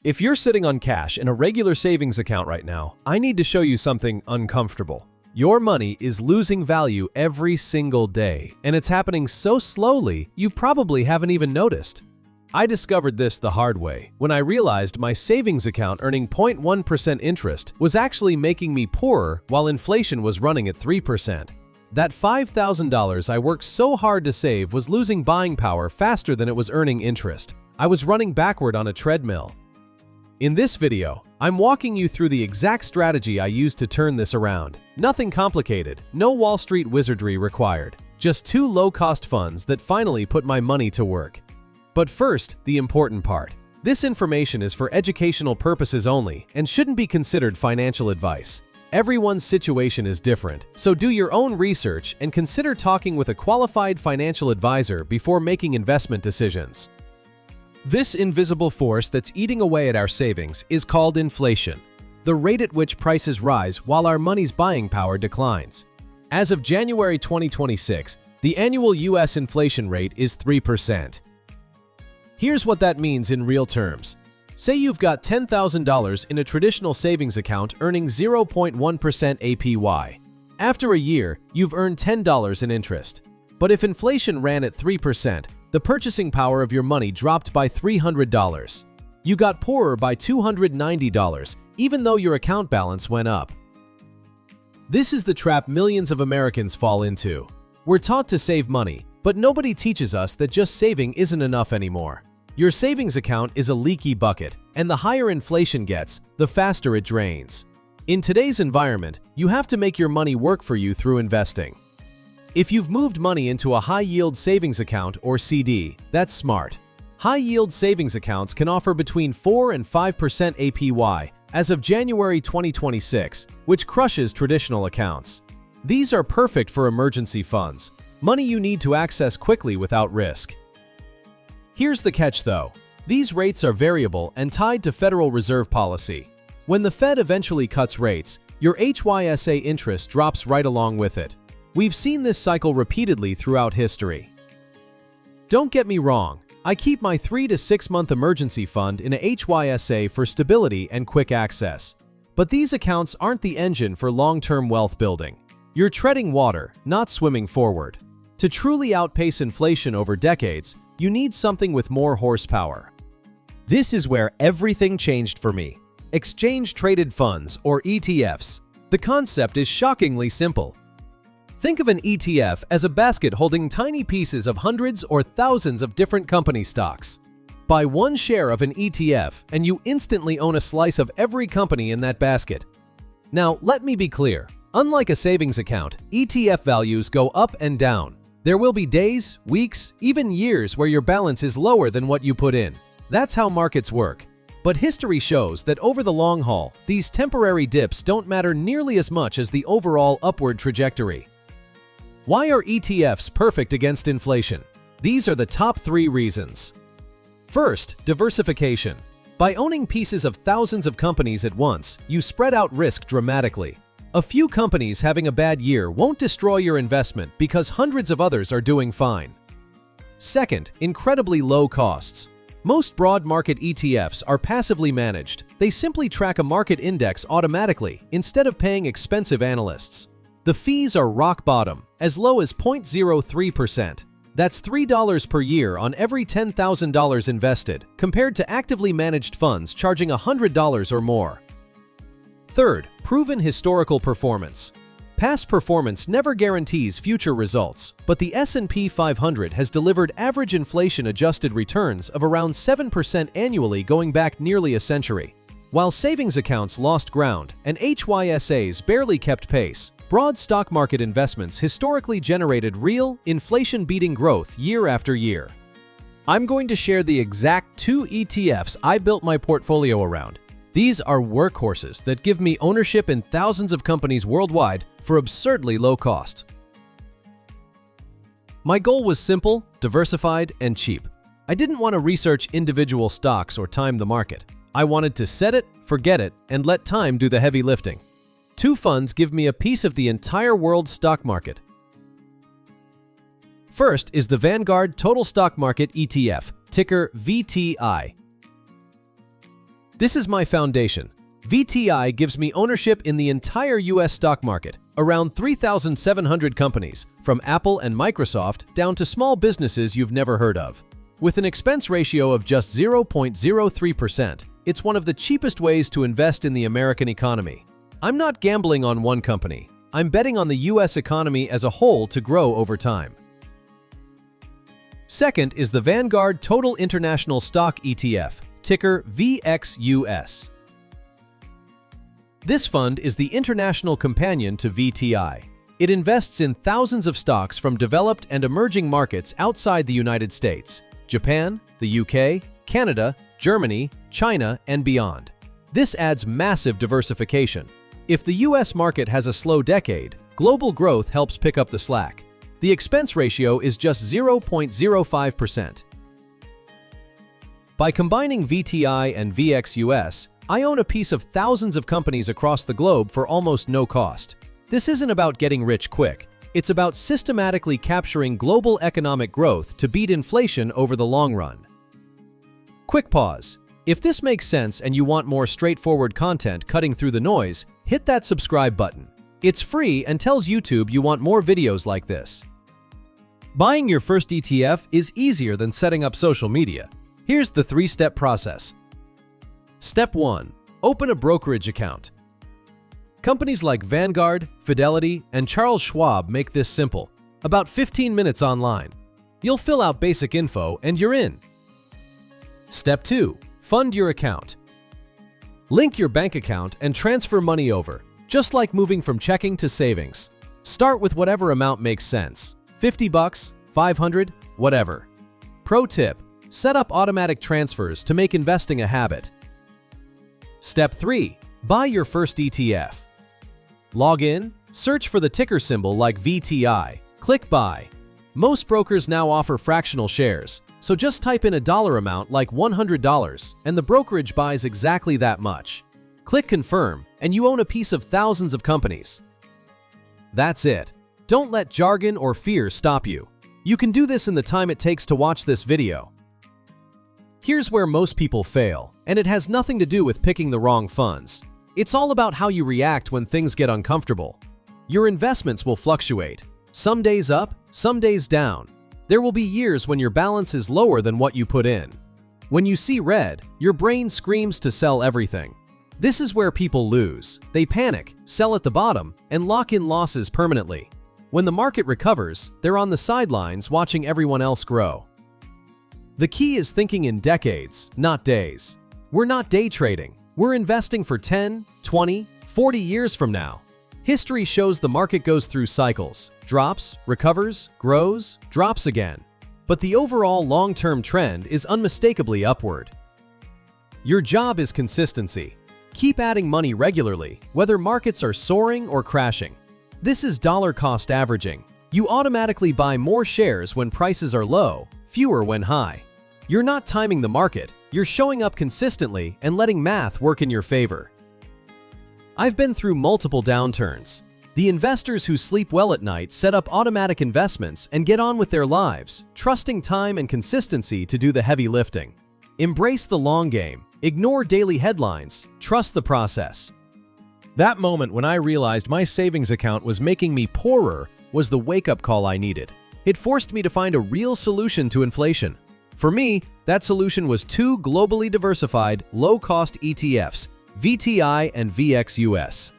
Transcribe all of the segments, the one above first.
If you're sitting on cash in a regular savings account right now, I need to show you something uncomfortable. Your money is losing value every single day, and it's happening so slowly you probably haven't even noticed. I discovered this the hard way when I realized my savings account earning 0.1% interest was actually making me poorer while inflation was running at 3%. That $5,000 I worked so hard to save was losing buying power faster than it was earning interest. I was running backward on a treadmill. In this video, I'm walking you through the exact strategy I used to turn this around. Nothing complicated, no Wall Street wizardry required, just two low-cost funds that finally put my money to work. But first, the important part. This information is for educational purposes only and shouldn't be considered financial advice. Everyone's situation is different, so do your own research and consider talking with a qualified financial advisor before making investment decisions. This invisible force that's eating away at our savings is called inflation, the rate at which prices rise while our money's buying power declines. As of January 2026, the annual US inflation rate is 3%. Here's what that means in real terms. Say you've got $10,000 in a traditional savings account earning 0.1% APY. After a year, you've earned $10 in interest. But if inflation ran at 3%, the purchasing power of your money dropped by $300. You got poorer by $290, even though your account balance went up. This is the trap millions of Americans fall into. We're taught to save money, but nobody teaches us that just saving isn't enough anymore. Your savings account is a leaky bucket, and the higher inflation gets, the faster it drains. In today's environment, you have to make your money work for you through investing. If you've moved money into a high-yield savings account or CD, that's smart. High-yield savings accounts can offer between 4 and 5% APY as of January 2026, which crushes traditional accounts. These are perfect for emergency funds, money you need to access quickly without risk. Here's the catch though. These rates are variable and tied to Federal Reserve policy. When the Fed eventually cuts rates, your HYSA interest drops right along with it. We've seen this cycle repeatedly throughout history. Don't get me wrong, I keep my 3 to 6 month emergency fund in a HYSA for stability and quick access. But these accounts aren't the engine for long-term wealth building. You're treading water, not swimming forward. To truly outpace inflation over decades, you need something with more horsepower. This is where everything changed for me. Exchange-traded funds, or ETFs. The concept is shockingly simple. Think of an ETF as a basket holding tiny pieces of hundreds or thousands of different company stocks. Buy one share of an ETF and you instantly own a slice of every company in that basket. Now, let me be clear. Unlike a savings account, ETF values go up and down. There will be days, weeks, even years where your balance is lower than what you put in. That's how markets work. But history shows that over the long haul, these temporary dips don't matter nearly as much as the overall upward trajectory. Why are ETFs perfect against inflation? These are the top 3 reasons. First, diversification. By owning pieces of thousands of companies at once, you spread out risk dramatically. A few companies having a bad year won't destroy your investment because hundreds of others are doing fine. Second, incredibly low costs. Most broad market ETFs are passively managed. They simply track a market index automatically instead of paying expensive analysts. The fees are rock bottom, as low as 0.03%. That's $3 per year on every $10,000 invested, compared to actively managed funds charging $100 or more. Third, proven historical performance. Past performance never guarantees future results, but the S&P 500 has delivered average inflation-adjusted returns of around 7% annually going back nearly a century. While savings accounts lost ground and HYSAs barely kept pace, broad stock market investments historically generated real, inflation-beating growth year after year. I'm going to share the exact 2 ETFs I built my portfolio around. These are workhorses that give me ownership in thousands of companies worldwide for absurdly low cost. My goal was simple, diversified, and cheap. I didn't want to research individual stocks or time the market. I wanted to set it, forget it, and let time do the heavy lifting. 2 funds give me a piece of the entire world stock market. First is the Vanguard Total Stock Market ETF, ticker VTI. This is my foundation. VTI gives me ownership in the entire US stock market, around 3,700 companies, from Apple and Microsoft down to small businesses you've never heard of. With an expense ratio of just 0.03%, it's one of the cheapest ways to invest in the American economy. I'm not gambling on one company. I'm betting on the US economy as a whole to grow over time. Second is the Vanguard Total International Stock ETF, ticker VXUS. This fund is the international companion to VTI. It invests in thousands of stocks from developed and emerging markets outside the United States, Japan, the UK, Canada, Germany, China, and beyond. This adds massive diversification. If the US market has a slow decade, global growth helps pick up the slack. The expense ratio is just 0.05%. By combining VTI and VXUS, I own a piece of thousands of companies across the globe for almost no cost. This isn't about getting rich quick. It's about systematically capturing global economic growth to beat inflation over the long run. Quick pause. If this makes sense and you want more straightforward content cutting through the noise, hit that subscribe button. It's free and tells YouTube you want more videos like this. Buying your first ETF is easier than setting up social media. Here's the 3-step process. Step 1. Open a brokerage account. Companies like Vanguard, Fidelity, and Charles Schwab make this simple. About 15 minutes online. You'll fill out basic info and you're in. Step 2. Fund your account. Link your bank account and transfer money over, just like moving from checking to savings. Start with whatever amount makes sense. $50, $500, whatever. Pro tip: set up automatic transfers to make investing a habit. Step 3. Buy your first ETF. Log in, search for the ticker symbol like VTI, click Buy. Most brokers now offer fractional shares, so just type in a dollar amount like $100 and the brokerage buys exactly that much. Click Confirm and you own a piece of thousands of companies. That's it. Don't let jargon or fear stop you. You can do this in the time it takes to watch this video. Here's where most people fail, and it has nothing to do with picking the wrong funds. It's all about how you react when things get uncomfortable. Your investments will fluctuate. Some days up, some days down. There will be years when your balance is lower than what you put in. When you see red, your brain screams to sell everything. This is where people lose. They panic, sell at the bottom, and lock in losses permanently. When the market recovers, they're on the sidelines watching everyone else grow. The key is thinking in decades, not days. We're not day trading. We're investing for 10, 20, 40 years from now. History shows the market goes through cycles, drops, recovers, grows, drops again. But the overall long-term trend is unmistakably upward. Your job is consistency. Keep adding money regularly, whether markets are soaring or crashing. This is dollar cost averaging. You automatically buy more shares when prices are low, fewer when high. You're not timing the market, you're showing up consistently and letting math work in your favor. I've been through multiple downturns. The investors who sleep well at night set up automatic investments and get on with their lives, trusting time and consistency to do the heavy lifting. Embrace the long game, ignore daily headlines, trust the process. That moment when I realized my savings account was making me poorer was the wake-up call I needed. It forced me to find a real solution to inflation. For me, that solution was 2 globally diversified, low-cost ETFs, VTI and VXUS.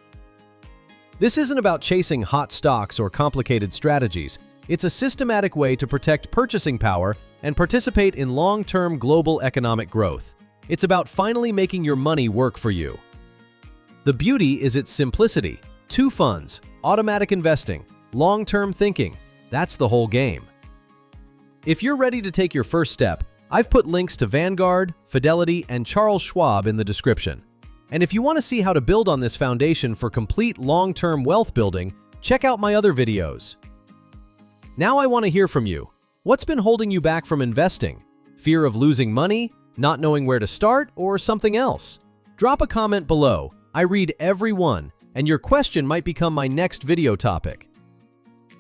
This isn't about chasing hot stocks or complicated strategies. It's a systematic way to protect purchasing power and participate in long-term global economic growth. It's about finally making your money work for you. The beauty is its simplicity. 2 funds, automatic investing, long-term thinking. That's the whole game. If you're ready to take your first step, I've put links to Vanguard, Fidelity, and Charles Schwab in the description. And if you want to see how to build on this foundation for complete long-term wealth building, check out my other videos. Now I want to hear from you. What's been holding you back from investing? Fear of losing money, not knowing where to start, or something else? Drop a comment below. I read every one, and your question might become my next video topic.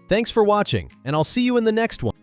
Thanks for watching, and I'll see you in the next one.